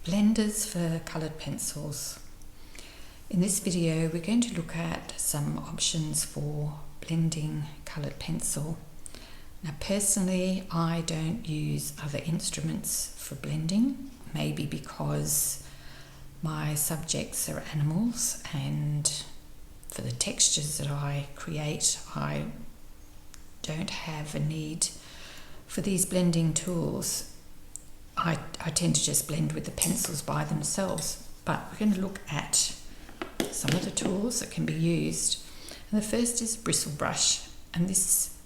Blenders for coloured pencils. In this video we're going to look at some options for blending coloured pencil. Now personally I don't use other instruments for blending, maybe because my subjects are animals and for the textures that I create I don't have a need for these blending tools. I tend to just blend with the pencils by themselves, but we're going to look at some of the tools that can be used. And the first is a bristle brush, and this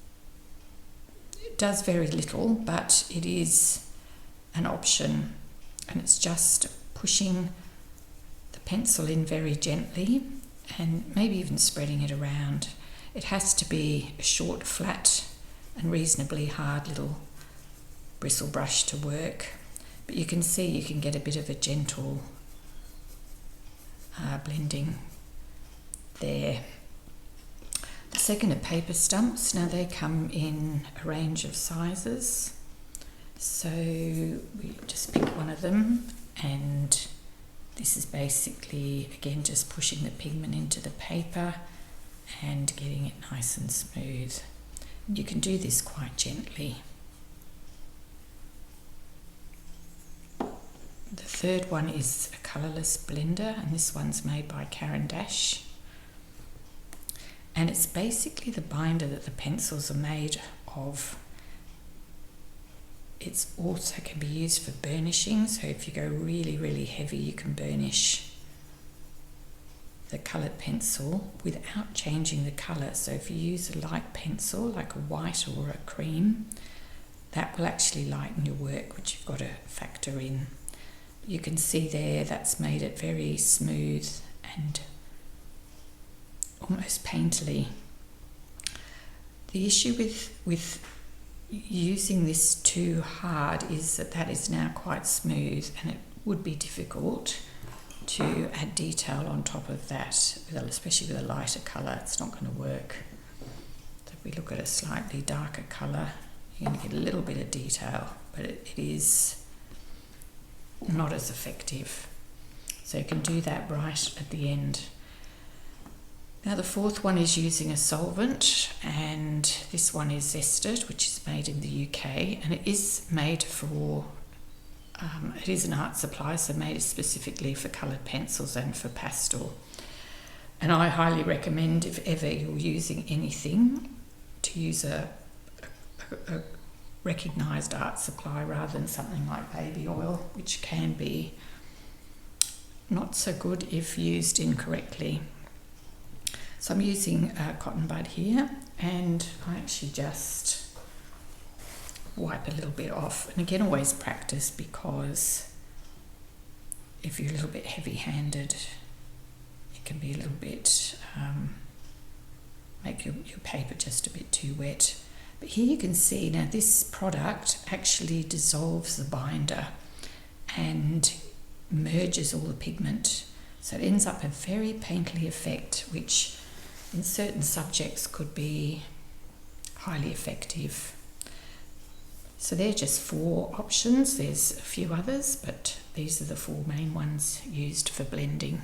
does very little, but it is an option, and it's just pushing the pencil in very gently and maybe even spreading it around. It has to be a short, flat and reasonably hard little bristle brush to work, but you can see you can get a bit of a gentle blending there. The second are paper stumps. Now they come in a range of sizes, so we just pick one of them, and this is basically again just pushing the pigment into the paper and getting it nice and smooth. You can do this quite gently. The third one is a colourless blender, and this one's made by Caran d'Ache. And it's basically the binder that the pencils are made of. It also can be used for burnishing, so if you go really heavy you can burnish the coloured pencil without changing the colour. So if you use a light pencil like a white or a cream, that will actually lighten your work, which you've got to factor in. You can see there that's made it very smooth and almost painterly. The issue with using this too hard is that is now quite smooth, and it would be difficult to add detail on top of that, especially with a lighter colour. It's not going to work. So if we look at a slightly darker colour, you're going to get a little bit of detail, but it is not as effective. So you can do that right at the end. Now the fourth one is using a solvent, and this one is Zested, which is made in the UK, and it is made for it is an art supply, so made specifically for coloured pencils and for pastel. And I highly recommend, if ever you're using anything, to use a recognised art supply rather than something like baby oil, which can be not so good if used incorrectly. So I'm using a cotton bud here, and I actually just wipe a little bit off. And again, always practice, because if you're a little bit heavy-handed, it can be a little bit make your paper just a bit too wet. But here you can see now this product actually dissolves the binder and merges all the pigment, so it ends up a very painterly effect, which in certain subjects could be highly effective. So they're just 4 options. There's a few others, but these are the 4 main ones used for blending.